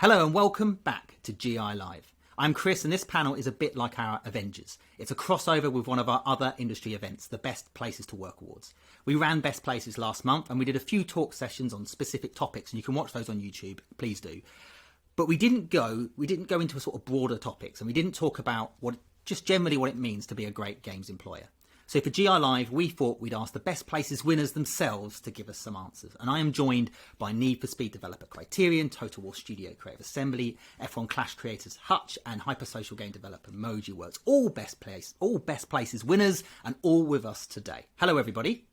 Hello and welcome back to GI Live. I'm Chris and this panel is a bit like our Avengers. It's a crossover with one of our other industry events, the Best Places to Work Awards. We ran Best Places last month and we did a few talk sessions on specific topics, and you can watch those on YouTube, please do. But we didn't go into a sort of broader topics, and we didn't talk about just generally what it means to be a great games employer. So for GI Live, we thought we'd ask the Best Places winners themselves to give us some answers. And I am joined by Need for Speed developer Criterion, Total War Studio Creative Assembly, F1 Clash creators Hutch, and hypersocial game developer Mojiworks. All Best Places winners, and all with us today. Hello, everybody.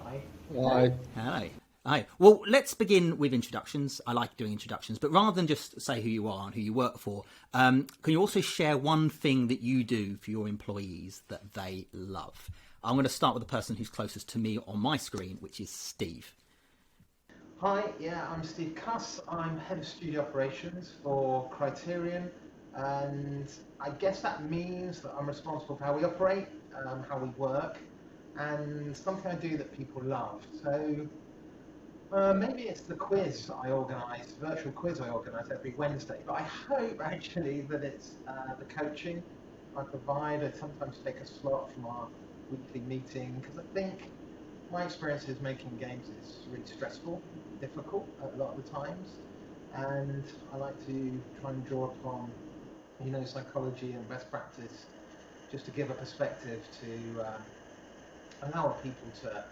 Hi. Hi. Hello. Hi. Well, let's begin with introductions. I like doing introductions, but rather than just say who you are and who you work for, can you also share one thing that you do for your employees that they love? I'm going to start with the person who's closest to me on my screen, which is Steve. Hi, I'm Steve Cuss. I'm head of studio operations for Criterion, and I guess that means that I'm responsible for how we operate, how we work, and something I do that people love. So maybe it's the quiz I organise, virtual quiz I organise every Wednesday, but I hope actually that it's the coaching I provide. I sometimes take a slot from our weekly meeting, because I think my experience is making games is really stressful, difficult a lot of the times, and I like to try and draw upon, psychology and best practice, just to give a perspective to allow people to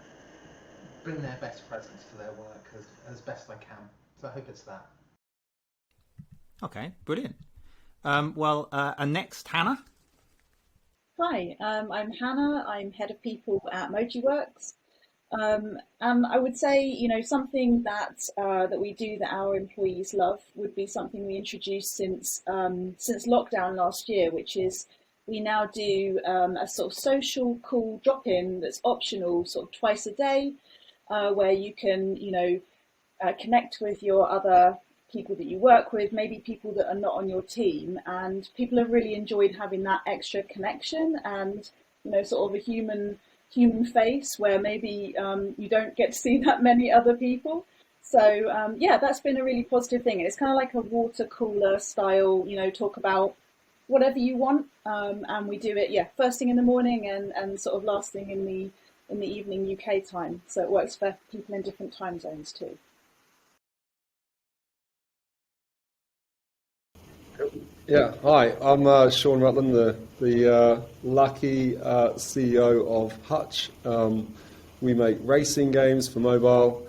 bring their best presence to their work as best I can. So I hope it's that. Okay, brilliant. And next, Hannah. Hi, I'm Hannah. I'm head of people at Mojiworks. And I would say, something that we do that our employees love would be something we introduced since lockdown last year, which is we now do a sort of social call drop-in that's optional, sort of twice a day, where you can, connect with your other people that you work with, maybe people that are not on your team, and people have really enjoyed having that extra connection and sort of a human face where maybe you don't get to see that many other people. So that's been a really positive thing. It's kind of like a water cooler style, talk about whatever you want, and we do it first thing in the morning and sort of last thing in the evening UK time, so it works for people in different time zones too. Yeah, hi, I'm Shaun Rutland, the lucky CEO of Hutch. We make racing games for mobile.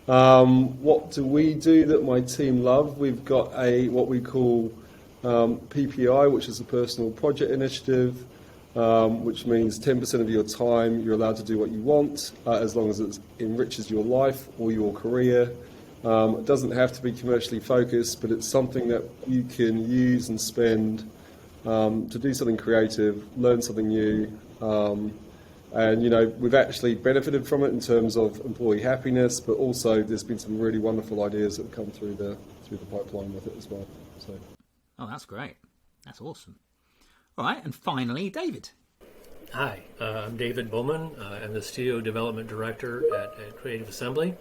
What do we do that my team love? We've got what we call PPI, which is a personal project initiative, which means 10% of your time you're allowed to do what you want, as long as it enriches your life or your career. It doesn't have to be commercially focused, but it's something that you can use and spend to do something creative, learn something new, and we've actually benefited from it in terms of employee happiness, but also there's been some really wonderful ideas that have come through the pipeline with it as well. So. Oh, that's great. That's awesome. All right, and finally, David. Hi, I'm David Bowman. I'm the Studio Development Director at Creative Assembly.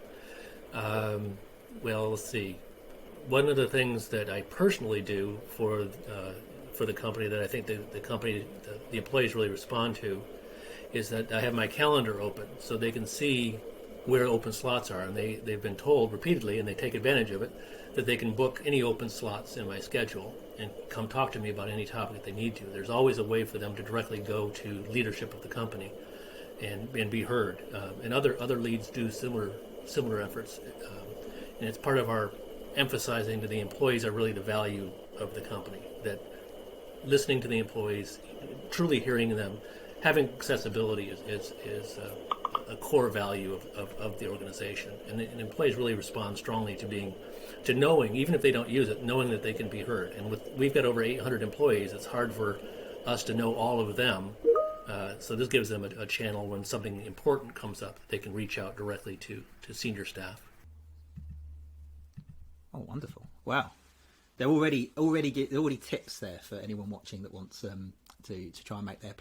Well, let's see. One of the things that I personally do for the company that I think the employees really respond to is that I have my calendar open so they can see where open slots are, and they've been told repeatedly, and they take advantage of it, that they can book any open slots in my schedule and come talk to me about any topic that they need to. There's always a way for them to directly go to leadership of the company and be heard. And other leads do similar efforts. And it's part of our emphasizing to the employees are really the value of the company, that listening to the employees, truly hearing them, having accessibility is a core value of the organization. And employees really respond strongly to knowing, even if they don't use it, knowing that they can be heard. And we've got over 800 employees, it's hard for us to know all of them. So this gives them a channel when something important comes up, they can reach out directly to senior staff. Oh, wonderful! Wow, they're already tips there for anyone watching that wants to try and make their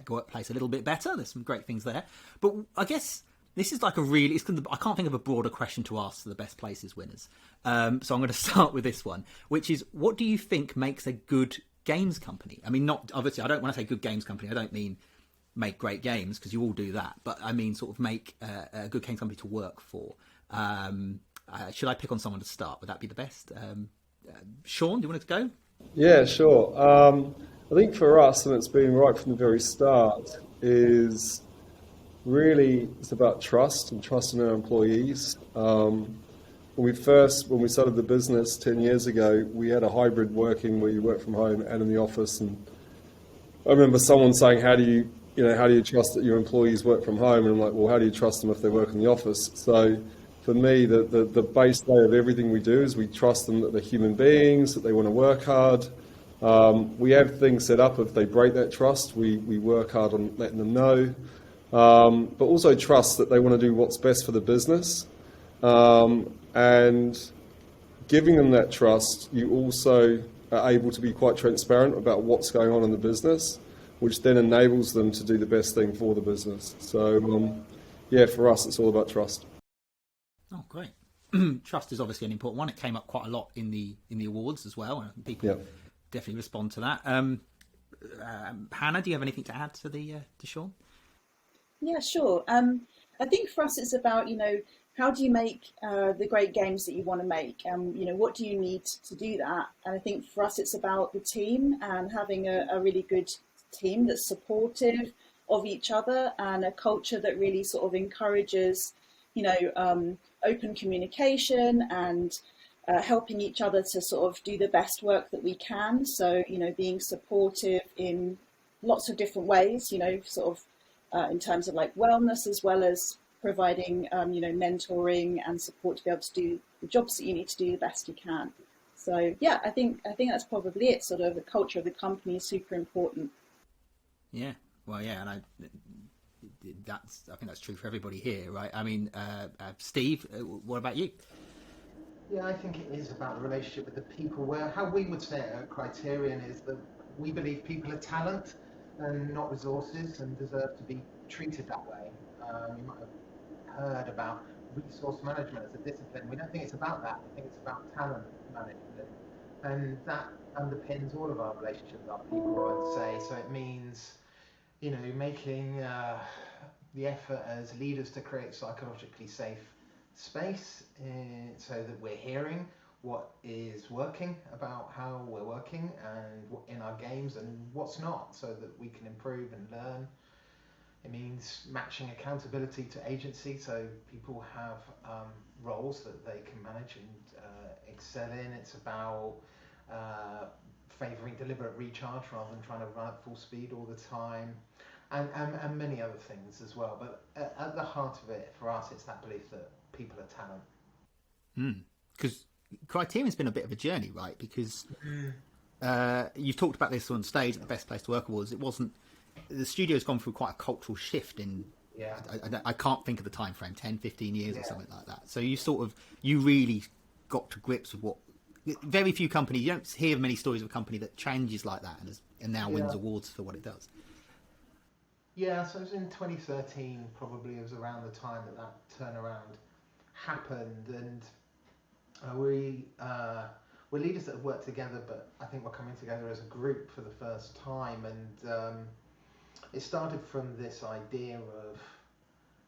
workplace a little bit better. There's some great things there, but I guess This is like I can't think of a broader question to ask for the best places winners. So I'm going to start with this one, which is, what do you think makes a good games company? I mean, not obviously, when I say good games company, I don't mean make great games, because you all do that, but I mean sort of make a good games company to work for. Should I pick on someone to start? Would that be the best? Shaun, do you want to go? Yeah, sure. I think for us, and it's been right from the very start, is really it's about trust and trust in our employees. When we started the business 10 years ago, we had a hybrid working where you work from home and in the office. And I remember someone saying, how do you trust that your employees work from home? And I'm like, well, how do you trust them if they work in the office? So for me, the base layer of everything we do is we trust them that they're human beings, that they want to work hard. We have things set up. If they break that trust, we work hard on letting them know. But also trust that they want to do what's best for the business. And giving them that trust, you also are able to be quite transparent about what's going on in the business, which then enables them to do the best thing for the business. So, for us, it's all about trust. Oh, great. Trust is obviously an important one. It came up quite a lot in the awards as well, and people definitely respond to that. Hannah, do you have anything to add to Shaun? Yeah, sure. I think for us it's about, how do you make the great games that you want to make? What do you need to do that? And I think for us it's about the team and having a really good team that's supportive of each other, and a culture that really sort of encourages, open communication and helping each other to sort of do the best work that we can. So, being supportive in lots of different ways, sort of in terms of like wellness, as well as providing, mentoring and support to be able to do the jobs that you need to do the best you can. So, yeah, I think that's probably it. Sort of the culture of the company is super important. Yeah, well, yeah, and I think that's true for everybody here, right? I mean, Steve, what about you? Yeah, I think it is about the relationship with the people. How we would say it at Criterion is that we believe people are talent and not resources, and deserve to be treated that way. You might have heard about resource management as a discipline. We don't think it's about that. We think it's about talent management, and that underpins all of our relationships with our people, I'd say. So it means, making the effort as leaders to create psychologically safe space, so that we're hearing what is working about how we're working and in our games, and what's not, so that we can improve and learn. It means matching accountability to agency, so people have roles that they can manage and excel in. It's about favouring deliberate recharge rather than trying to run at full speed all the time, and many other things as well. But at the heart of it, for us, it's that belief that people are talent. Because Criterion's been a bit of a journey, right? Because you've talked about this on stage at the Best Place to Work Awards. The studio's gone through quite a cultural shift in, I can't think of the time frame, 10, 15 years or something like that. So you really got to grips with what, very few companies, you don't hear many stories of a company that changes like that and now wins awards for what it does. Yeah, so it was in 2013, probably. It was around the time that turnaround happened, and we're leaders that have worked together, but I think we're coming together as a group for the first time. And it started from this idea of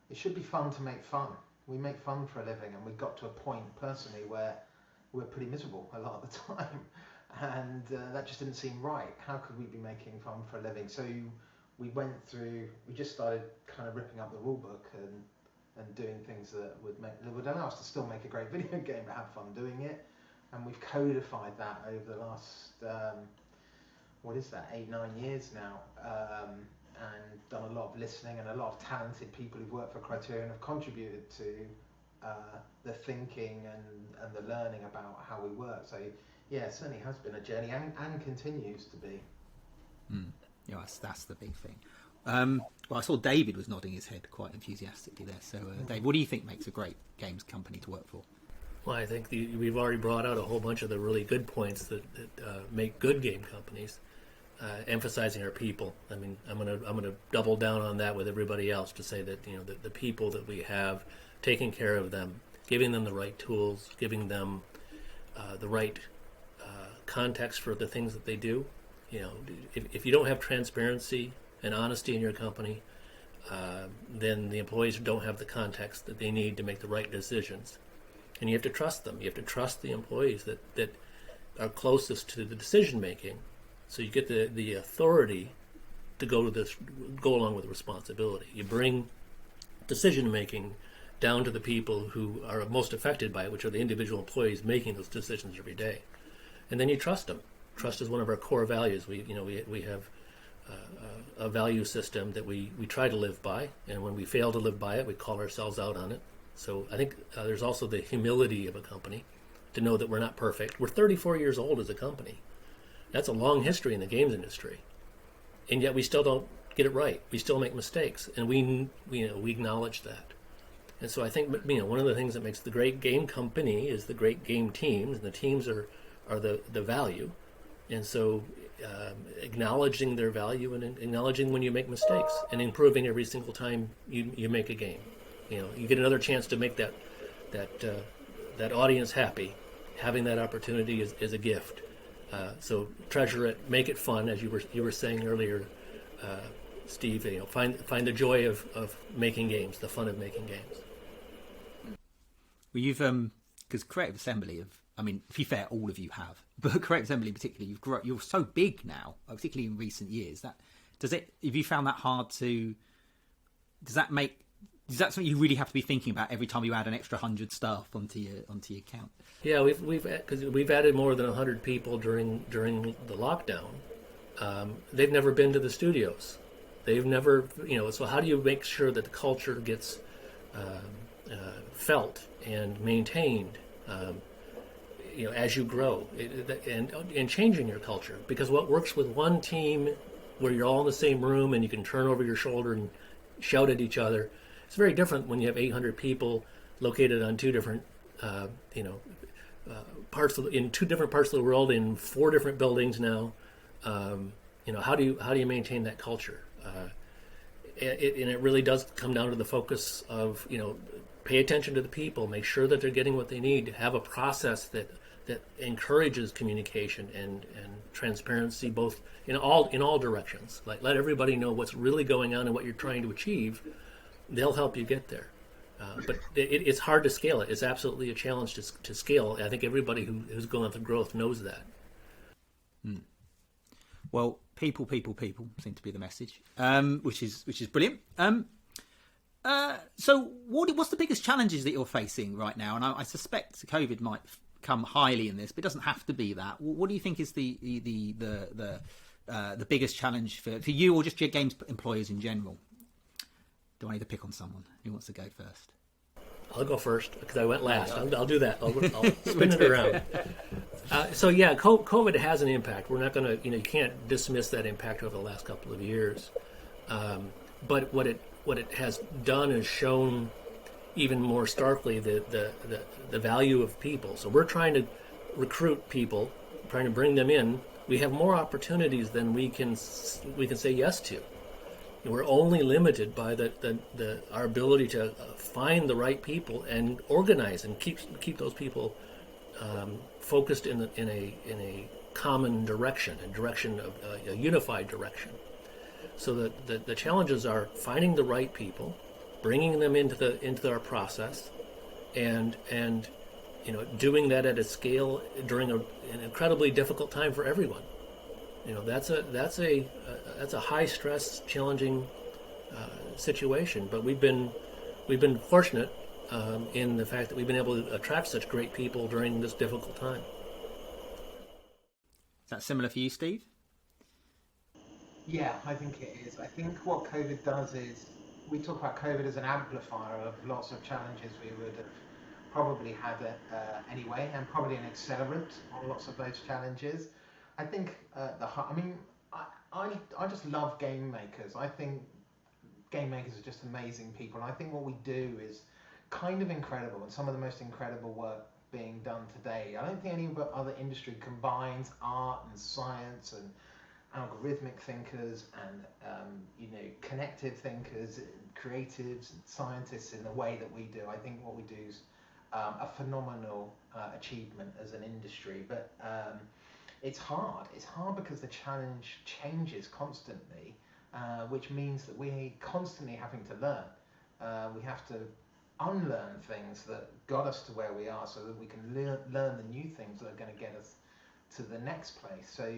it should be fun to make fun. We make fun for a living, and we got to a point personally where we're pretty miserable a lot of the time, and that just didn't seem right. How could we be making fun for a living? So we just started kind of ripping up the rule book and doing things that would allow us to still make a great video game but have fun doing it. And we've codified that over the last 8-9 years now, and done a lot of listening, and a lot of talented people who've worked for Criterion have contributed to the thinking and the learning about how we work. So yeah, it certainly has been a journey, and continues to be. Yeah, that's the big thing. Well, I saw David was nodding his head quite enthusiastically there. So, Dave, what do you think makes a great games company to work for? Well, I think we've already brought out a whole bunch of the really good points that make good game companies. emphasizing our people. I mean, I'm gonna double down on that with everybody else to say that, you know, the people that we have, taking care of them, giving them the right tools, giving them the right context for the things that they do. You know, if you don't have transparency and honesty in your company, then the employees don't have the context that they need to make the right decisions. And you have to trust them. You have to trust the employees that are closest to the decision making, so you get the authority to go along with the responsibility. You bring decision making down to the people who are most affected by it, which are the individual employees making those decisions every day. And then you trust them. Trust is one of our core values. We have a value system that we try to live by, and when we fail to live by it, we call ourselves out on it. So I think there's also the humility of a company to know that we're not perfect. We're 34 years old as a company. That's a long history in the games industry, and yet we still don't get it right. We still make mistakes, and we acknowledge that. And so I think, you know, one of the things that makes the great game company is the great game teams, and the teams are the value. And so acknowledging their value and acknowledging when you make mistakes and improving every single time you make a game. You know, you get another chance to make that audience happy. Having that opportunity is a gift. So treasure it, make it fun, as you were saying earlier, Steve. You know, find the joy of making games, the fun of making games. Well, you've because Creative Assembly I mean, to be fair, all of you have, but Creative Assembly particularly, you're so big now, particularly in recent years. Have you found that hard to? Is that something you really have to be thinking about every time you add an extra 100 staff onto your account? Yeah, we've added more than 100 people during the lockdown. They've never been to the studios. They've never, you know. So how do you make sure that the culture gets felt and maintained? You know, as you grow, and changing your culture, because what works with one team, where you're all in the same room and you can turn over your shoulder and shout at each other, it's very different when you have 800 people located on two different, in two different parts of the world, in 4 different buildings now. You know, how do you maintain that culture? And it really does come down to the focus of, you know, pay attention to the people, make sure that they're getting what they need, have a process that encourages communication and transparency, both in all directions. Like, let everybody know what's really going on and what you're trying to achieve. They'll help you get there. But it's hard to scale it. It's absolutely a challenge to scale. I think everybody who's going through growth knows that. Well, people seem to be the message, which is brilliant. So what's the biggest challenges that you're facing right now? And I suspect COVID might come highly in this, but it doesn't have to be that. What do you think is the biggest challenge for you, or just your games employers in general? Do I need to pick on someone? Who wants to go first? I'll go first because I went last. I'll do that. I'll spin it around. So yeah, COVID has an impact. We're not going to, you can't dismiss that impact over the last couple of years. But what it has done is shown even more starkly the value of people. So we're trying to recruit people, trying to bring them in. We have more opportunities than we can say yes to. We're only limited by our ability to find the right people and organize and keep those people focused in a common direction, a unified direction. So the challenges are finding the right people, bringing them into our process, and doing that at a scale during an incredibly difficult time for everyone. That's a high stress, challenging situation. But we've been fortunate in the fact that we've been able to attract such great people during this difficult time. Is that similar for you, Steve? Yeah, I think it is. I think what COVID does is, we talk about COVID as an amplifier of lots of challenges we would have probably had anyway, and probably an accelerant on lots of those challenges. I think I just love game makers. I think game makers are just amazing people, and I think what we do is kind of incredible, and some of the most incredible work being done today. I don't think any other industry combines art and science and algorithmic thinkers and connective thinkers, creatives, and scientists in the way that we do. I think what we do is a phenomenal achievement as an industry, but it's hard. It's hard because the challenge changes constantly, which means that we're constantly having to learn. We have to unlearn things that got us to where we are so that we can learn the new things that are going to get us to the next place. So,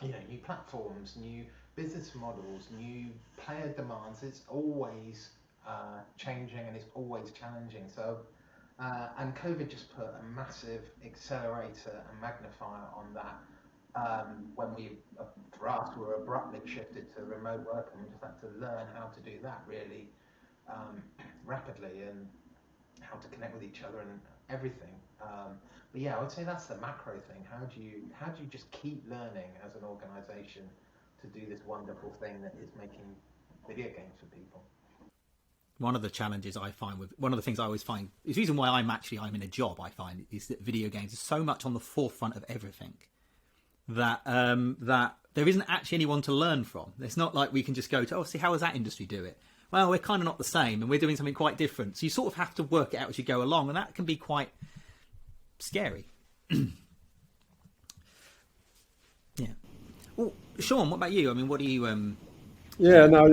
new platforms, new business models, new player demands, it's always changing and it's always challenging. So, and COVID just put a massive accelerator and magnifier on that. When for us, we were abruptly shifted to remote work, and we just had to learn how to do that really rapidly, and how to connect with each other and everything. But yeah, I would say that's the macro thing. How do you just keep learning as an organization to do this wonderful thing that is making video games for people? One of the challenges I find one of the things I always find is the reason why I'm in a job, I find, is that video games are so much on the forefront of everything that that there isn't actually anyone to learn from. It's not like we can just go to, see, how does that industry do it? Well, we're kind of not the same, and we're doing something quite different. So you sort of have to work it out as you go along, and that can be quite scary. Yeah. Well, Shaun, what about you? I mean, what do you... Yeah, no,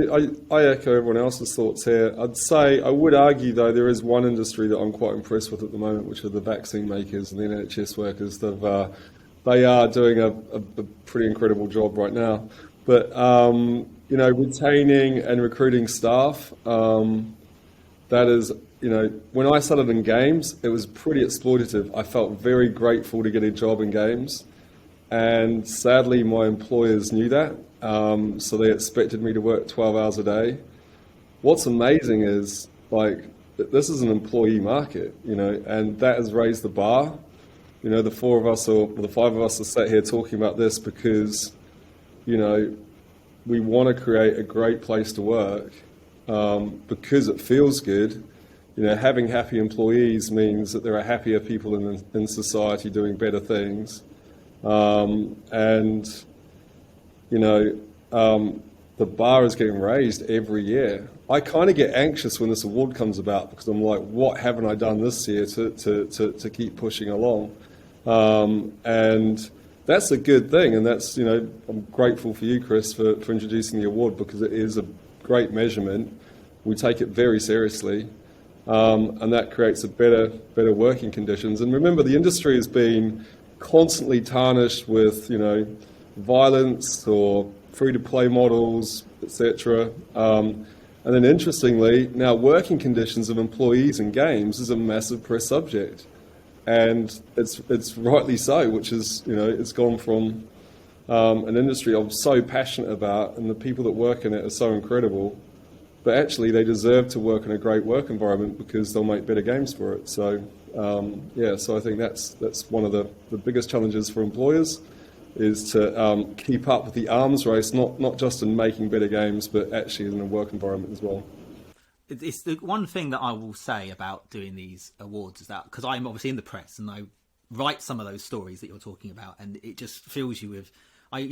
I echo everyone else's thoughts here. I would argue, though, there is one industry that I'm quite impressed with at the moment, which are the vaccine makers and the NHS workers. They are doing a pretty incredible job right now. But, retaining and recruiting staff, that is, when I started in games, it was pretty exploitative. I felt very grateful to get a job in games. And sadly, my employers knew that. So they expected me to work 12 hours a day. What's amazing is, this is an employee market, and that has raised the bar. The four of us or the five of us are sat here talking about this because, we want to create a great place to work because it feels good. Having happy employees means that there are happier people in society doing better things. The bar is getting raised every year. I kind of get anxious when this award comes about because I'm like, what haven't I done this year to keep pushing along? And that's a good thing. And that's, I'm grateful for you, Chris, for introducing the award because it is a great measurement. We take it very seriously. And that creates better working conditions. And remember, the industry has been constantly tarnished with, violence or free-to-play models, etc. And then interestingly, now working conditions of employees in games is a massive press subject. And it's rightly so, which is, it's gone from an industry I'm so passionate about, and the people that work in it are so incredible, but actually they deserve to work in a great work environment because they'll make better games for it. So, so I think that's one of the biggest challenges for employers, is to keep up with the arms race, not just in making better games, but actually in a work environment as well. It's the one thing that I will say about doing these awards is that, because I'm obviously in the press and I write some of those stories that you're talking about, and it just fills you with, I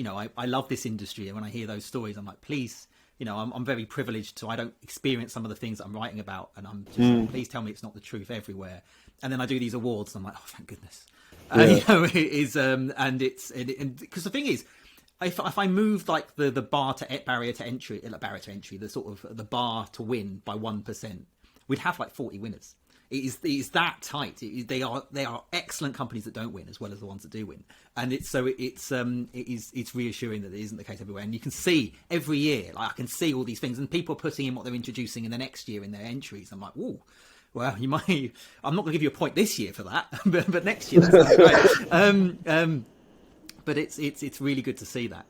love this industry, and when I hear those stories, I'm like, please, I'm very privileged, so I don't experience some of the things that I'm writing about, and I'm just like, please tell me it's not the truth everywhere. And then I do these awards, and I'm like, oh, thank goodness. Yeah. It is, and because the thing is, if I moved like the barrier to entry, the sort of the bar to win by 1%, we'd have like 40 winners. It is that tight. They are excellent companies that don't win as well as the ones that do win, and it's reassuring that it isn't the case everywhere. And you can see every year, like I can see all these things, and people are putting in what they're introducing in the next year in their entries. I'm like, whoa. Well, you might. I'm not going to give you a point this year for that, but next year that's great. But it's really good to see that.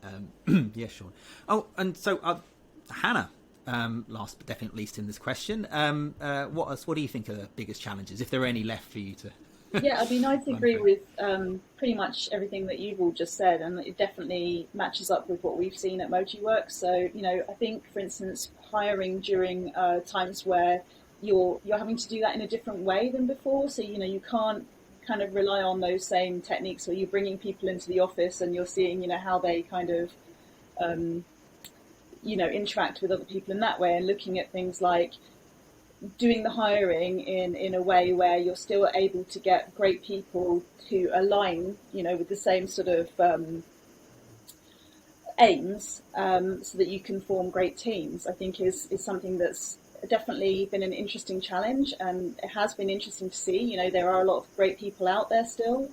Yeah, Shaun. Oh, and so Hannah, last but definitely not least in this question, what do you think are the biggest challenges, if there are any left for you to? Yeah, I mean, I'd agree with pretty much everything that you've all just said, and it definitely matches up with what we've seen at Mojiworks. So, I think, for instance, hiring during times where you're having to do that in a different way than before. So, you can't kind of rely on those same techniques where you're bringing people into the office and you're seeing, how they kind of, interact with other people in that way, and looking at things like doing the hiring in a way where you're still able to get great people to align, with the same sort of aims, so that you can form great teams, I think is something that's definitely been an interesting challenge, and it has been interesting to see. There are a lot of great people out there still,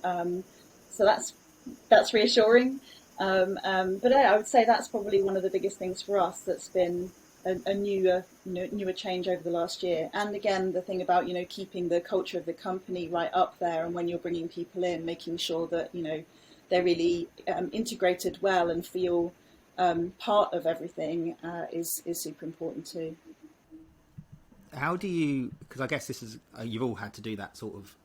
so that's reassuring. But I would say that's probably one of the biggest things for us that's been a newer change over the last year. And again, the thing about keeping the culture of the company right up there, and when you're bringing people in, making sure that they're really integrated well and feel part of everything is super important too. How do you? Because I guess this is you've all had to do that sort of.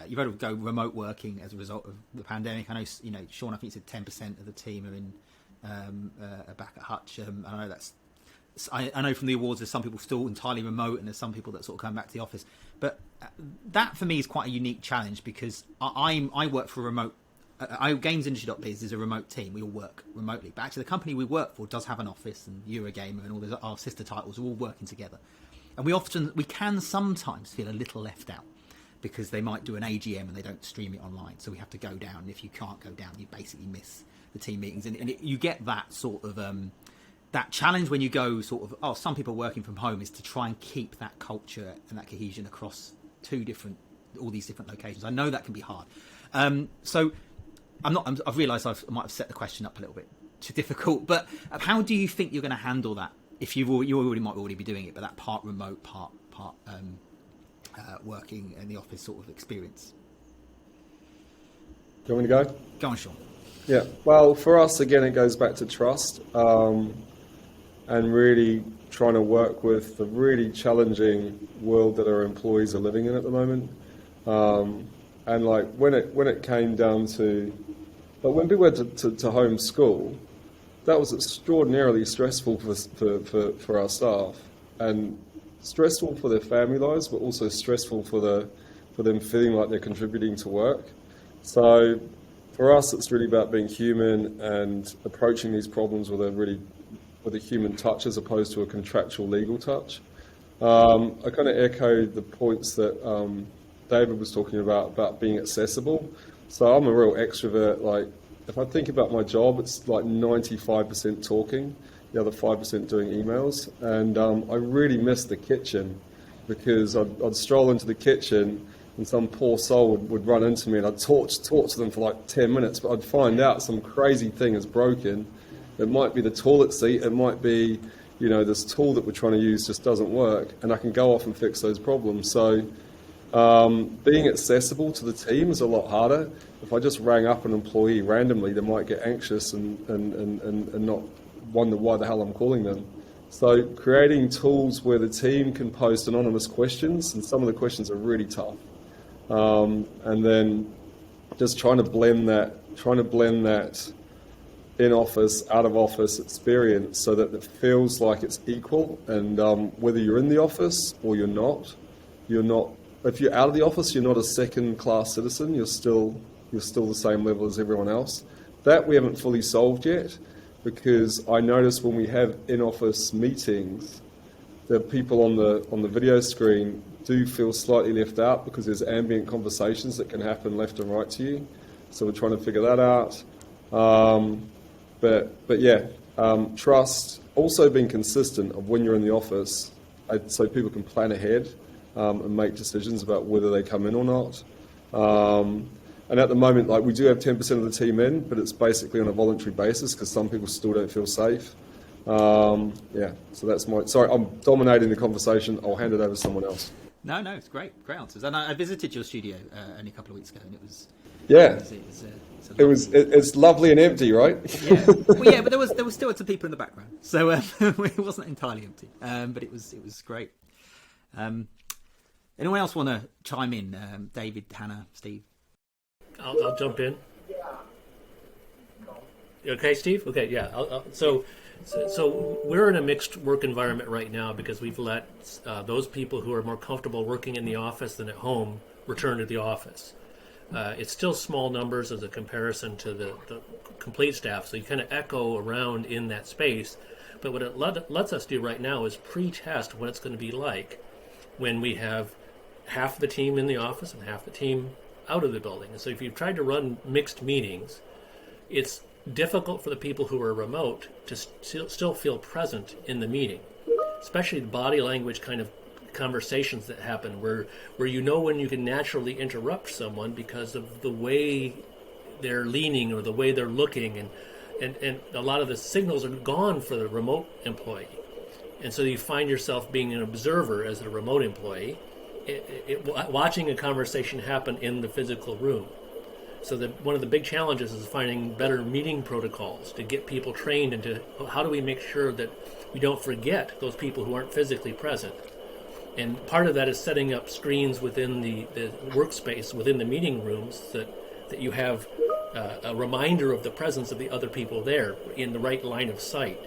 You've had to go remote working as a result of the pandemic. I know, Shaun, I think you said 10% of the team are back at Hutch. I know that's. I know from the awards there's some people still entirely remote, and there's some people that sort of come back to the office. But that for me is quite a unique challenge, because I work for a remote. GamesIndustry.biz is a remote team. We all work remotely, but actually the company we work for does have an office, and Eurogamer and all our sister titles are all working together. And we can sometimes feel a little left out, because they might do an AGM and they don't stream it online, so we have to go down. And if you can't go down, you basically miss the team meetings, and you get that sort of that challenge when you go sort of, some people working from home, is to try and keep that culture and that cohesion across all these different locations. I know that can be hard. So I've realised I might have set the question up a little bit too difficult, but how do you think you're going to handle that? If you might already be doing it, but that part remote, part working in the office sort of experience. Do you want me to go? Go on, Shaun. Yeah. Well, for us, again, it goes back to trust, and really trying to work with the really challenging world that our employees are living in at the moment. And like when it came down to, when people went to homeschool, that was extraordinarily stressful for our staff, and stressful for their family lives, but also stressful for them feeling like they're contributing to work. So for us, it's really about being human and approaching these problems with a human touch, as opposed to a contractual legal touch. I kind of echoed the points that David was talking about being accessible. So I'm a real extrovert. Like, if I think about my job, it's like 95% talking, the other 5% doing emails. And I really miss the kitchen, because I'd stroll into the kitchen and some poor soul would run into me, and I'd talk to them for like 10 minutes, but I'd find out some crazy thing is broken. It might be the toilet seat, it might be, this tool that we're trying to use just doesn't work, and I can go off and fix those problems. So being accessible to the team is a lot harder. If I just rang up an employee randomly, they might get anxious and not wonder why the hell I'm calling them. So creating tools where the team can post anonymous questions, and some of the questions are really tough. And then just trying to blend that in-office, out-of-office experience so that it feels like it's equal. And whether you're in the office or you're not, if you're out of the office, you're not a second-class citizen. You're still the same level as everyone else. That we haven't fully solved yet, because I notice when we have in-office meetings, the people on the video screen do feel slightly left out, because there's ambient conversations that can happen left and right to you. So we're trying to figure that out. But yeah, trust. Also being consistent of when you're in the office, so people can plan ahead and make decisions about whether they come in or not. And at the moment, like, we do have 10% of the team in, but it's basically on a voluntary basis because some people still don't feel safe. Yeah, so that's sorry, I'm dominating the conversation. I'll hand it over to someone else. No, it's great answers. And I visited your studio only a couple of weeks ago, and it was it's lovely and empty, right? Yeah, well, yeah, but there was still some people in the background, so it wasn't entirely empty. But it was great. Anyone else want to chime in? David, Hannah, Steve. I'll jump in. Okay, Steve. Okay, yeah. So we're in a mixed work environment right now because we've let those people who are more comfortable working in the office than at home return to the office. It's still small numbers as a comparison to the complete staff, so you kind of echo around in that space. But what it lets us do right now is pre-test what it's going to be like when we have half the team in the office and half the team out of the building. And so if you've tried to run mixed meetings, it's difficult for the people who are remote to still feel present in the meeting, especially the body language kind of conversations that happen where you know when you can naturally interrupt someone because of the way they're leaning or the way they're looking, and a lot of the signals are gone for the remote employee. And so you find yourself being an observer as a remote employee, watching a conversation happen in the physical room. So one of the big challenges is finding better meeting protocols to get people trained into how do we make sure that we don't forget those people who aren't physically present. And part of that is setting up screens within the workspace, within the meeting rooms, that you have a reminder of the presence of the other people there in the right line of sight.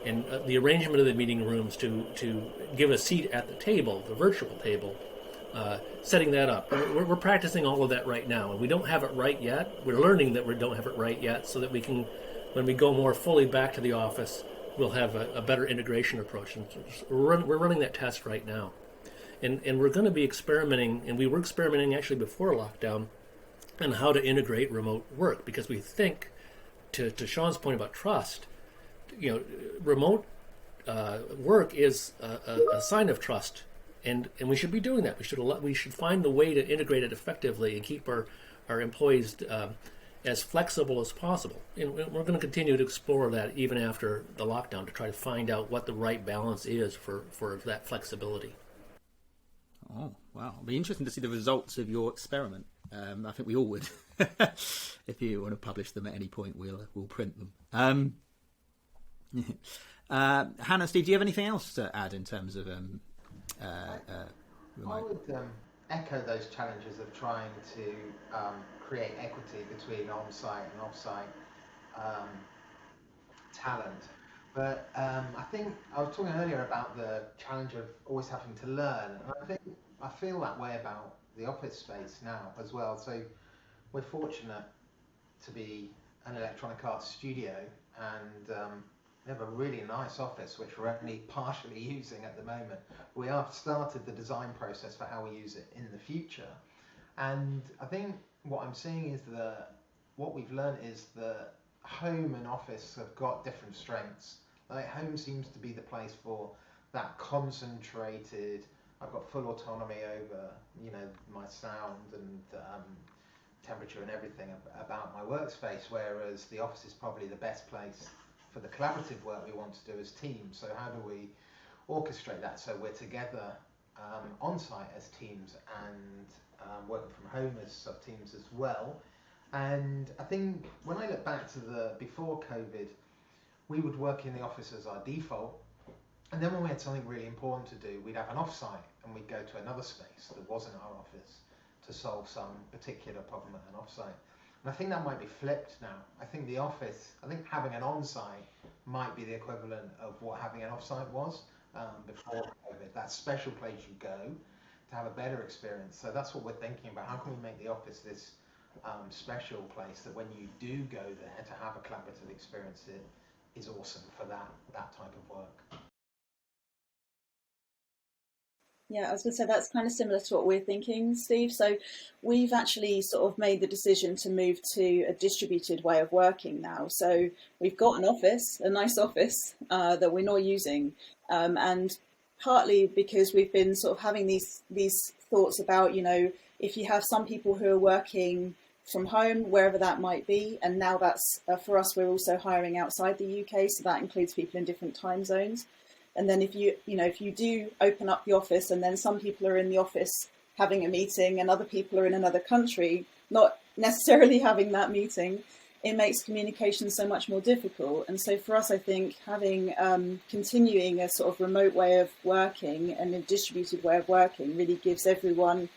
And the arrangement of the meeting rooms to give a seat at the table, the virtual table, setting that up. We're practicing all of that right now, and we don't have it right yet. We're learning that we don't have it right yet so that we can, when we go more fully back to the office, we'll have a better integration approach. And we're running that test right now. And we're going to be experimenting, and we were experimenting actually before lockdown, on how to integrate remote work, because we think, to Shaun's point about trust, remote work is a sign of trust, and we should be doing that. We should find the way to integrate it effectively and keep our employees as flexible as possible. And we're going to continue to explore that even after the lockdown to try to find out what the right balance is for that flexibility. Oh, wow. It'll be interesting to see the results of your experiment. I think we all would. If you want to publish them at any point, we'll print them. Hannah, Steve, do you have anything else to add in terms of remote? I would echo those challenges of trying to create equity between on-site and off-site talent. But I think I was talking earlier about the challenge of always having to learn. And I feel that way about the office space now as well. So we're fortunate to be an electronic arts studio, and we have a really nice office which we're only partially using at the moment. We have started the design process for how we use it in the future. And I think what I'm seeing is what we've learned is that home and office have got different strengths. Like home seems to be the place for that concentrated, I've got full autonomy over, my sound and temperature and everything about my workspace, whereas the office is probably the best place for the collaborative work we want to do as teams. So how do we orchestrate that so we're together on site as teams and working from home as teams as well? And I think when I look back to before COVID, we would work in the office as our default, and then when we had something really important to do, we'd have an off-site and we'd go to another space that wasn't our office to solve some particular problem at an off-site. And I think that might be flipped now. I think having an on-site might be the equivalent of what having an off-site was before COVID, that special place you go to have a better experience. So that's what we're thinking about. How can we make the office this special place that when you do go there to have a collaborative experience, it is awesome for that type of work. Yeah, I was going to say that's kind of similar to what we're thinking, Steve. So we've actually sort of made the decision to move to a distributed way of working now. So we've got an office, a nice office that we're not using, and partly because we've been sort of having these thoughts about, if you have some people who are working from home, wherever that might be, and now that's for us, we're also hiring outside the UK, so that includes people in different time zones. And then if you do open up the office and then some people are in the office having a meeting and other people are in another country, not necessarily having that meeting, it makes communication so much more difficult. And so for us, I think having continuing a sort of remote way of working and a distributed way of working really gives everyone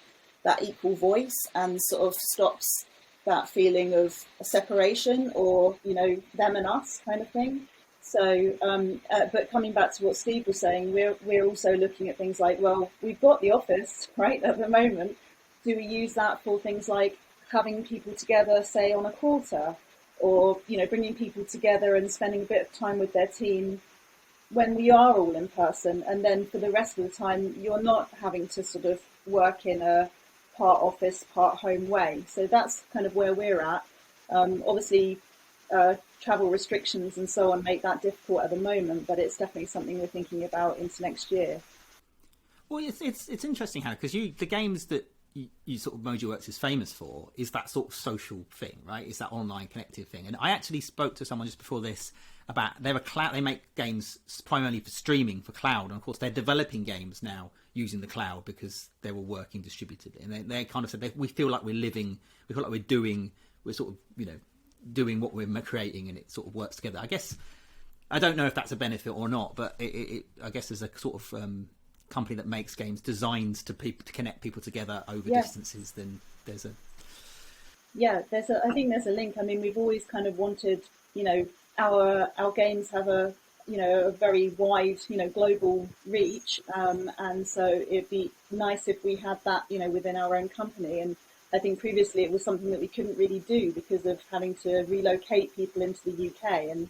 that equal voice and sort of stops that feeling of a separation or, them and us kind of thing. So, but coming back to what Steve was saying, we're also looking at things like, well, we've got the office, right, at the moment. Do we use that for things like having people together, say on a quarter, or bringing people together and spending a bit of time with their team when we are all in person, and then for the rest of the time you're not having to sort of work in a part office, part home way. So that's kind of where we're at. Obviously, travel restrictions and so on make that difficult at the moment, but it's definitely something we're thinking about into next year. Well, it's interesting, Hannah, because the games that you sort of Mojiworks is famous for is that sort of social thing, right? It's that online connective thing. And I actually spoke to someone just before this about they make games primarily for streaming for cloud, and of course they're developing games now using the cloud because they're all working distributed. And they kind of said we feel like we're sort of doing what we're creating, and it sort of works together. I guess I don't know if that's a benefit or not, but I guess there's a sort of company that makes games designed to connect people together over distances, then there's a I think there's a link. I mean, we've always kind of wanted, our games have a very wide global reach, and so it'd be nice if we had that within our own company. And I think previously it was something that we couldn't really do because of having to relocate people into the UK, and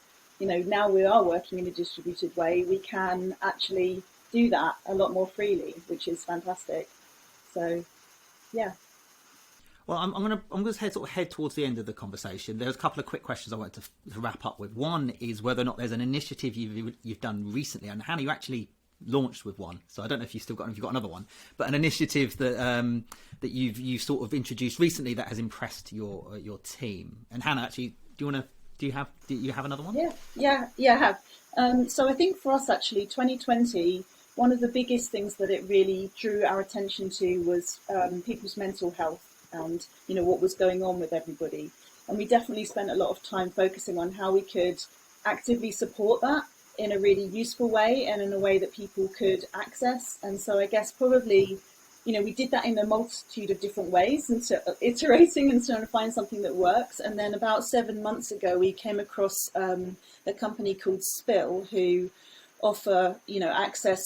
now we are working in a distributed way. We can actually do that a lot more freely, which is fantastic. So, yeah. Well, I'm going to head towards the end of the conversation. There's a couple of quick questions I wanted to wrap up with. One is whether or not there's an initiative you've done recently, and Hannah, you actually launched with one, so I don't know if you've got another one, but an initiative that you've sort of introduced recently that has impressed your team. And Hannah, actually, do you have another one? Yeah, I have. So I think for us, actually, 2020, one of the biggest things that it really drew our attention to was people's mental health and what was going on with everybody. And we definitely spent a lot of time focusing on how we could actively support that in a really useful way and in a way that people could access. And so I guess probably, we did that in a multitude of different ways, and so iterating and trying to find something that works. And then about 7 months ago, we came across a company called Spill, who offer, access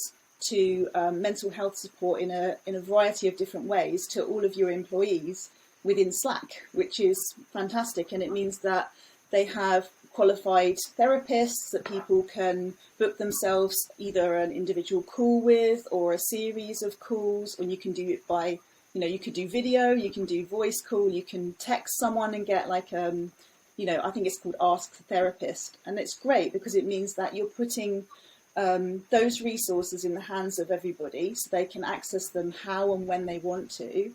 to mental health support in a variety of different ways to all of your employees within Slack, which is fantastic. And it means that they have qualified therapists that people can book themselves either an individual call with or a series of calls, or you can do it by, you could do video, you can do voice call, you can text someone and get like, I think it's called Ask the Therapist. And it's great because it means that you're putting those resources in the hands of everybody so they can access them how and when they want to,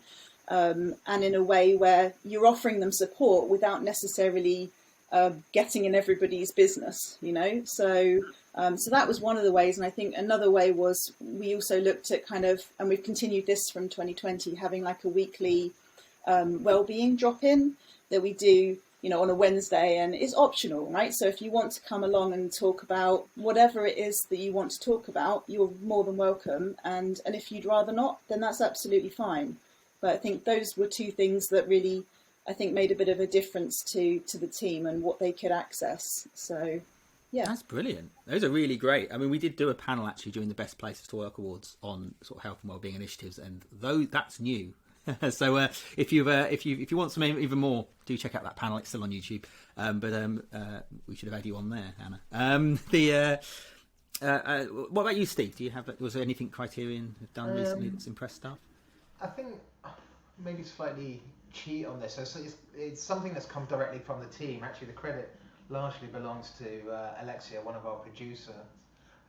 and in a way where you're offering them support without necessarily getting in everybody's business, So that was one of the ways. And I think another way was we also looked at and we've continued this from 2020, having like a weekly well-being drop-in that we do, on a Wednesday, and it's optional, right? So if you want to come along and talk about whatever it is that you want to talk about, you're more than welcome. And if you'd rather not, then that's absolutely fine. But I think those were two things that really, I think, made a bit of a difference to the team and what they could access. So, yeah. That's brilliant. Those are really great. I mean, we did do a panel actually during the Best Places to Work Awards on sort of health and wellbeing initiatives, and that's new. So if you want some even more, do check out that panel. It's still on YouTube. But we should have had you on there, Hannah. What about you, Steve? Was there anything Criterion have done recently that's impressed staff? I think maybe slightly cheat on this. So it's something that's come directly from the team. Actually, the credit largely belongs to Alexia, one of our producers,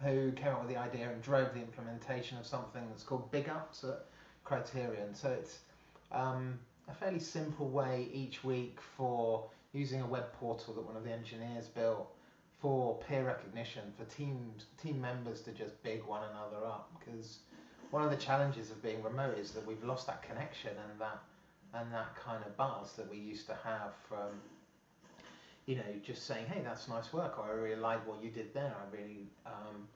who came up with the idea and drove the implementation of something that's called Big Ups at Criterion. So it's a fairly simple way each week for using a web portal that one of the engineers built for peer recognition, for team members to just big one another up. Because one of the challenges of being remote is that we've lost that connection and that kind of buzz that we used to have from, just saying, hey, that's nice work, or I really like what you did there, I really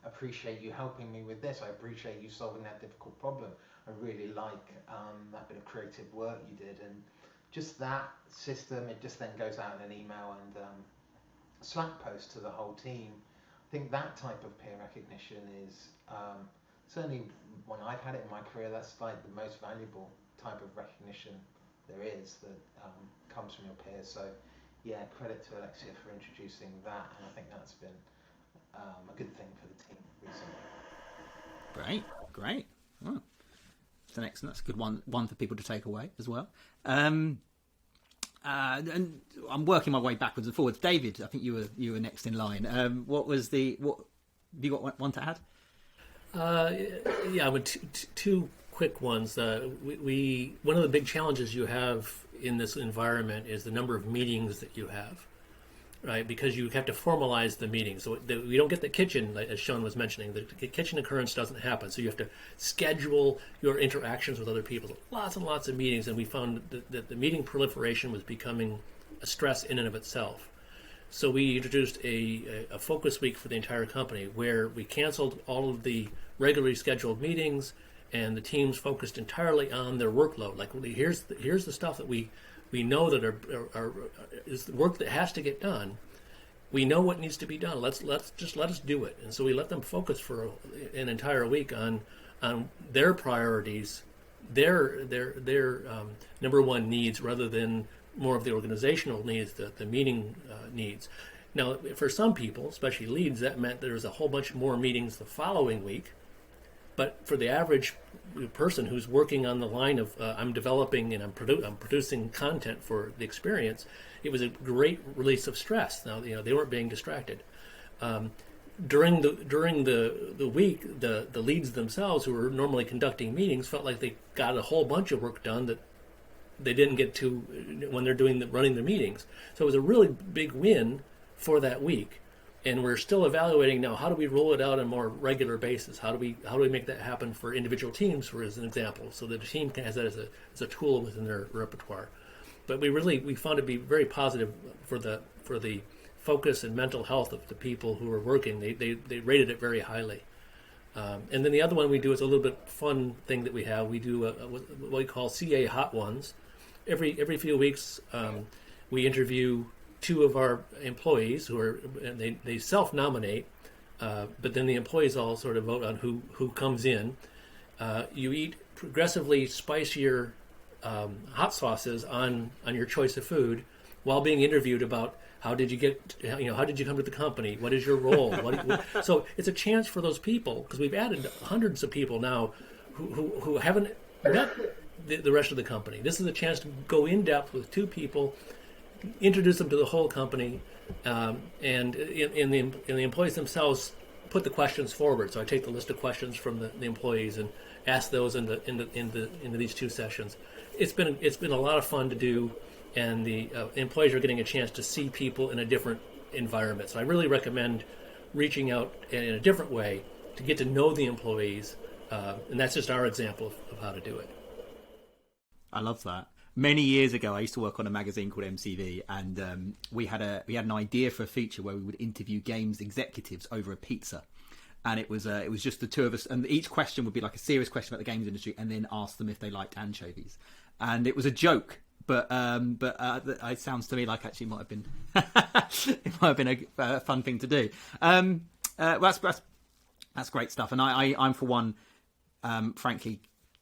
appreciate you helping me with this, I appreciate you solving that difficult problem, I really like that bit of creative work you did. And just that system, it just then goes out in an email and Slack post to the whole team. I think that type of peer recognition is certainly when I've had it in my career, that's like the most valuable type of recognition there is that comes from your peers. So yeah, credit to Alexia for introducing that, and I think that's been a good thing for the team recently. Great. Oh, that's a good one for people to take away as well. And I'm working my way backwards and forwards. David, I think you were next in line. What have you got one to add? Yeah, with two quick ones. One of the big challenges you have in this environment is the number of meetings that you have, right? Because you have to formalize the meetings. So we don't get the kitchen, as Shaun was mentioning. The kitchen occurrence doesn't happen. So you have to schedule your interactions with other people. Lots and lots of meetings, and we found that the meeting proliferation was becoming a stress in and of itself. So we introduced a focus week for the entire company where we canceled all of the regularly scheduled meetings, and the teams focused entirely on their workload. Like, here's the stuff that we know that is the work that has to get done. We know what needs to be done. Let us do it. And so we let them focus for an entire week on their priorities, their number one needs, rather than more of the organizational needs, the meeting needs. Now, for some people, especially leads, that meant there was a whole bunch more meetings the following week. But for the average person who's working on the line of I'm developing and I'm producing content for the experience, it was a great release of stress. Now, they weren't being distracted. During the week, the leads themselves, who were normally conducting meetings, felt like they got a whole bunch of work done that they didn't get to when they're running their meetings. So it was a really big win for that week. And we're still evaluating now, how do we roll it out on a more regular basis? How do we make that happen for individual teams, for as an example, so that the team has that as a tool within their repertoire. But we found it to be very positive for the focus and mental health of the people who are working. They rated it very highly. And then the other one we do is a little bit fun thing that we have. We do what we call CA Hot Ones. Every few weeks, we interview two of our employees and they self-nominate, but then the employees all sort of vote on who comes in. You eat progressively spicier hot sauces on your choice of food while being interviewed about how did you come to the company? What is your role? So it's a chance for those people, because we've added hundreds of people now who haven't met the rest of the company. This is a chance to go in depth with two people, introduce them to the whole company, and the employees themselves put the questions forward. So I take the list of questions from the employees and ask those into these two sessions. It's been a lot of fun to do, and the employees are getting a chance to see people in a different environment. So I really recommend reaching out in a different way to get to know the employees, and that's just our example of how to do it. I love that. Many years ago, I used to work on a magazine called MCV, and we had an idea for a feature where we would interview games executives over a pizza, and it was just the two of us, and each question would be like a serious question about the games industry, and then ask them if they liked anchovies, and it was a joke, but it sounds to me like actually it might have been a fun thing to do. That's great stuff, and I'm for one, frankly,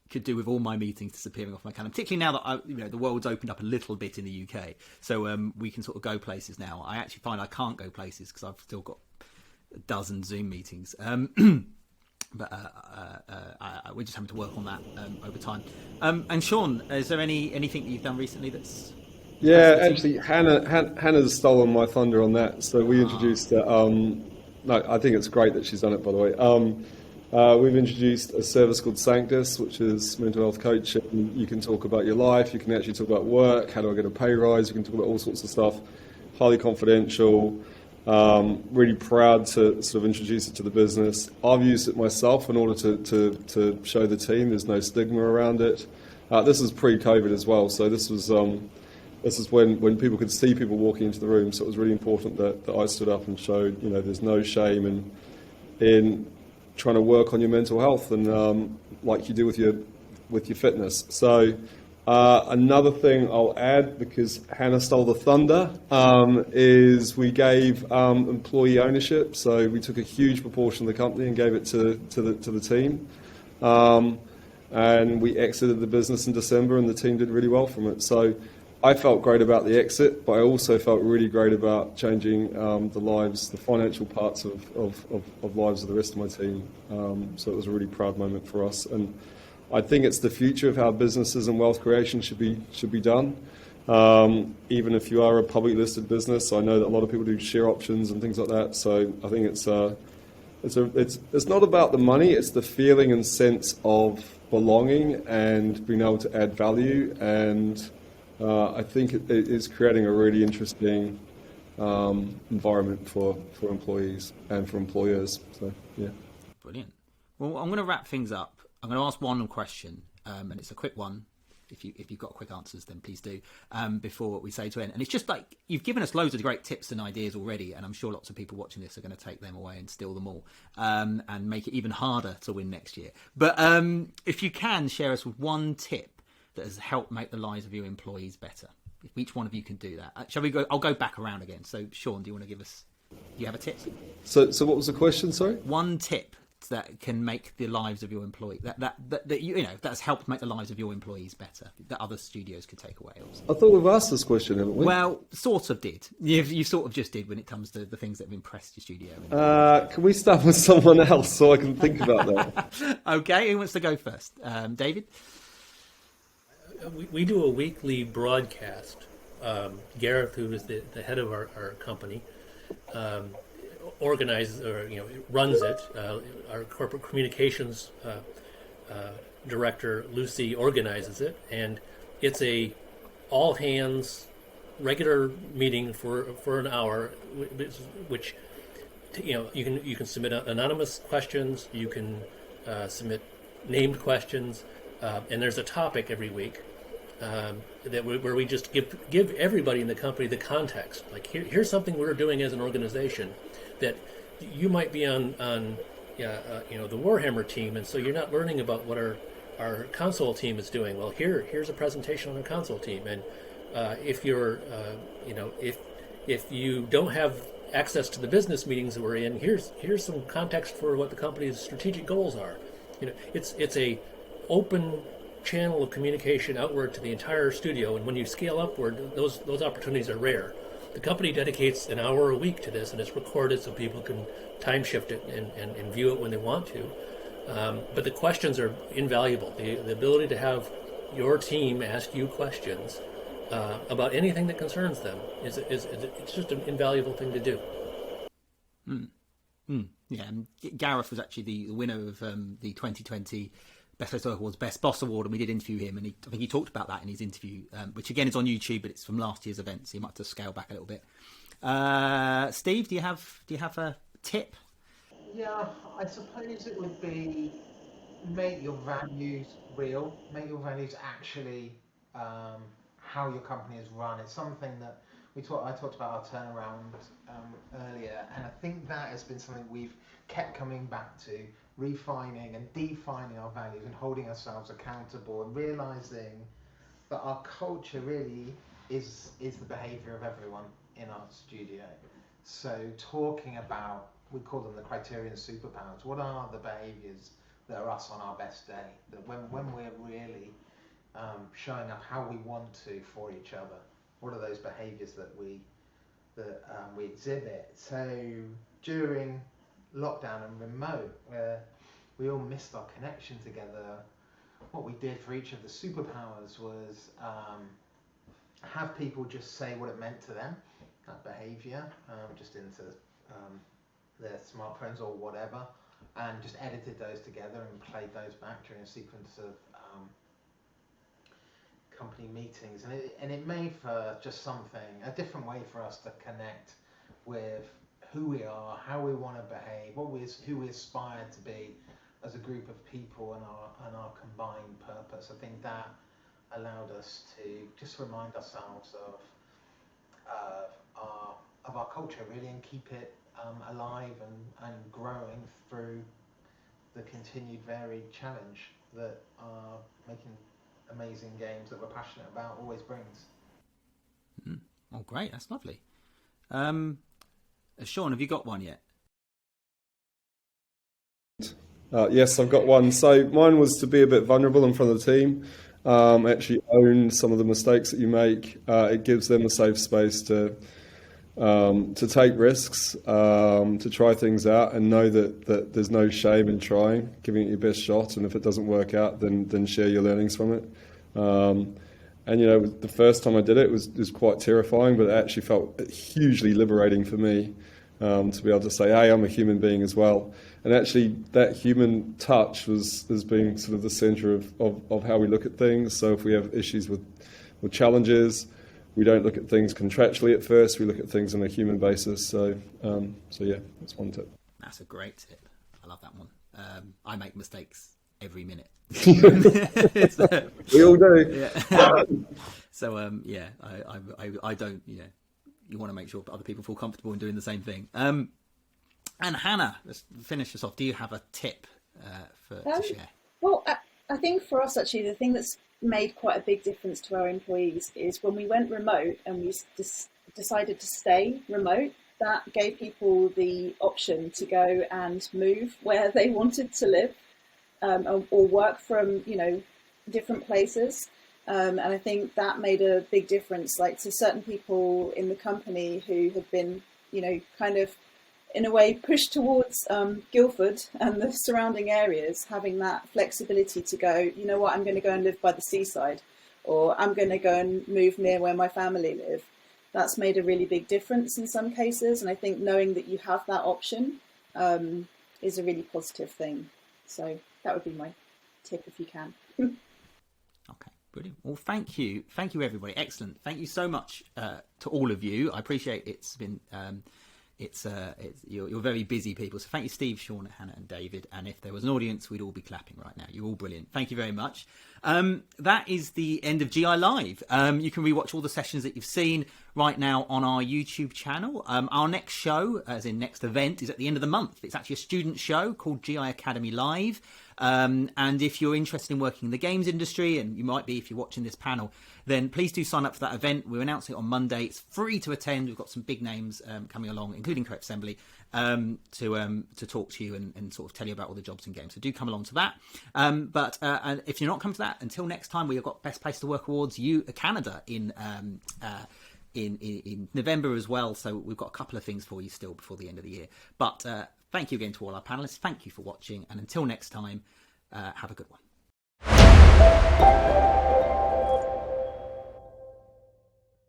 could do with all my meetings disappearing off my calendar, particularly now that the world's opened up a little bit in the UK, so we can sort of go places now. I actually find I can't go places because I've still got a dozen Zoom meetings, but we're just having to work on that over time. And Shaun, is there anything that you've done recently that's... Yeah, actually, Hannah's stolen my thunder on that. So we introduced... no, I think it's great that she's done it, by the way. We've introduced a service called Sanctus, which is mental health coaching. You can talk about your life. You can actually talk about work. How do I get a pay rise? You can talk about all sorts of stuff. Highly confidential. Really proud to sort of introduce it to the business. I've used it myself in order to show the team there's no stigma around it. This is pre-COVID as well, so this is when people could see people walking into the room. So it was really important that I stood up and showed there's no shame in trying to work on your mental health, and like you do with your fitness. So another thing I'll add, because Hannah stole the thunder, is we gave employee ownership. So we took a huge proportion of the company and gave it to the team. and we exited the business in December, and the team did really well from it. So I felt great about the exit, but I also felt really great about changing the lives, the financial parts of lives of the rest of my team. So it was a really proud moment for us, and I think it's the future of how businesses and wealth creation should be done. Even if you are a publicly listed business, I know that a lot of people do share options and things like that. So I think it's not about the money; it's the feeling and sense of belonging and being able to add value. And I think it is creating a really interesting environment for employees and for employers. So yeah, Brilliant. Well, I'm going to wrap things up. I'm going to ask one question, and it's a quick one. If you've got quick answers, then please do, before we say to end. And it's just like, you've given us loads of great tips and ideas already, and I'm sure lots of people watching this are going to take them away and steal them all, and make it even harder to win next year. But if you can share us with one tip that has helped make the lives of your employees better, if each one of you can do that. Shall we go? I'll go back around again. So Shaun, do you want to give us, do you have a tip? So what was the question, sorry? One tip that can make the lives of your employees, that you know, that's helped make the lives of your employees better, that other studios could take away also. I thought we've asked this question, haven't we? Well, sort of did. You sort of just did when it comes to the things that have impressed your studio. Can we start with someone else so I can think about that? Okay, who wants to go first? David? We do a weekly broadcast. Gareth, who is the head of our company, organizes, or runs it. Our corporate communications director, Lucy, organizes it, and it's a all hands regular meeting for an hour, which you can submit anonymous questions, you can submit named questions, and there's a topic every week where we just give everybody in the company the context. Like, here's something we're doing as an organization that you might be on the Warhammer team, and so you're not learning about what our console team is doing. Well, here's a presentation on the console team, and if you're if you don't have access to the business meetings that we're in, here's some context for what the company's strategic goals are. It's a open channel of communication outward to the entire studio, and when you scale upward, those opportunities are rare. The company dedicates an hour a week to this, and it's recorded so people can time shift it and view it when they want to. But the questions are invaluable. The ability to have your team ask you questions about anything that concerns them is it's just an invaluable thing to do. Yeah, and Gareth was actually the winner of the 2020 Best Place to Work Awards Best Boss Award, and we did interview him, and I think he talked about that in his interview, which again is on YouTube, but it's from last year's event, so you might have to scale back a little bit. Steve, do you have a tip? Yeah, I suppose it would be make your values real, make your values actually how your company is run. It's something that I talked about our turnaround earlier, and I think that has been something we've kept coming back to, refining and defining our values and holding ourselves accountable, and realizing that our culture really is the behavior of everyone in our studio. So talking about, we call them the Criterion Superpowers. What are the behaviors that are us on our best day? That when we're really showing up how we want to for each other, what are those behaviors that we exhibit? So during lockdown and remote, where we all missed our connection together, what we did for each of the superpowers was have people just say what it meant to them, that behavior, just into their smartphones or whatever, and just edited those together and played those back during a sequence of company meetings, and it made for just a different way for us to connect with who we are, how we want to behave, who we aspire to be as a group of people, and our combined purpose. I think that allowed us to just remind ourselves of our culture, really, and keep it alive and growing through the continued varied challenge that making amazing games that we're passionate about always brings. Oh, great, that's lovely. Shaun, have you got one yet? Yes, I've got one. So mine was to be a bit vulnerable in front of the team, actually own some of the mistakes that you make. It gives them a safe space to take risks, to try things out, and know that there's no shame in trying, giving it your best shot, and if it doesn't work out, then share your learnings from it. And the first time I did it was quite terrifying, but it actually felt hugely liberating for me, to be able to say, hey, I'm a human being as well. And actually that human touch has been sort of the centre of how we look at things. So if we have issues with challenges, we don't look at things contractually at first, we look at things on a human basis. So yeah, that's one tip. That's a great tip. I love that one. I make mistakes every minute. We all do. Yeah. So I don't. You want to make sure other people feel comfortable in doing the same thing. And Hannah, let's finish this off. Do you have a tip to share? Well, I think for us actually, the thing that's made quite a big difference to our employees is when we went remote and we decided to stay remote. That gave people the option to go and move where they wanted to live, or work from different places. And I think that made a big difference, like to certain people in the company who have been, kind of in a way pushed towards Guildford and the surrounding areas, having that flexibility to go, you know what, I'm going to go and live by the seaside, or I'm going to go and move near where my family live. That's made a really big difference in some cases. And I think knowing that you have that option is a really positive thing. So that would be my tip if you can. Okay, brilliant. Well, thank you everybody. Excellent. Thank you so much to all of you. I appreciate it's been you're very busy people. So thank you, Steve, Shaun, Hannah, and David. And if there was an audience, we'd all be clapping right now. You're all brilliant. Thank you very much. That is the end of GI Live. You can rewatch all the sessions that you've seen right now on our YouTube channel. Our next show, as in next event, is at the end of the month. It's actually a student show called GI Academy Live. And if you're interested in working in the games industry, and you might be if you're watching this panel, then please do sign up for that event. We're announcing it on Monday. It's free to attend. We've got some big names coming along, including Co Assembly, to talk to you and sort of tell you about all the jobs and games. So do come along to that. But if you're not coming to that, until next time, we've got Best Place to Work Awards Canada in November as well. So we've got a couple of things for you still before the end of the year. But thank you again to all our panelists. Thank you for watching. And until next time, have a good one.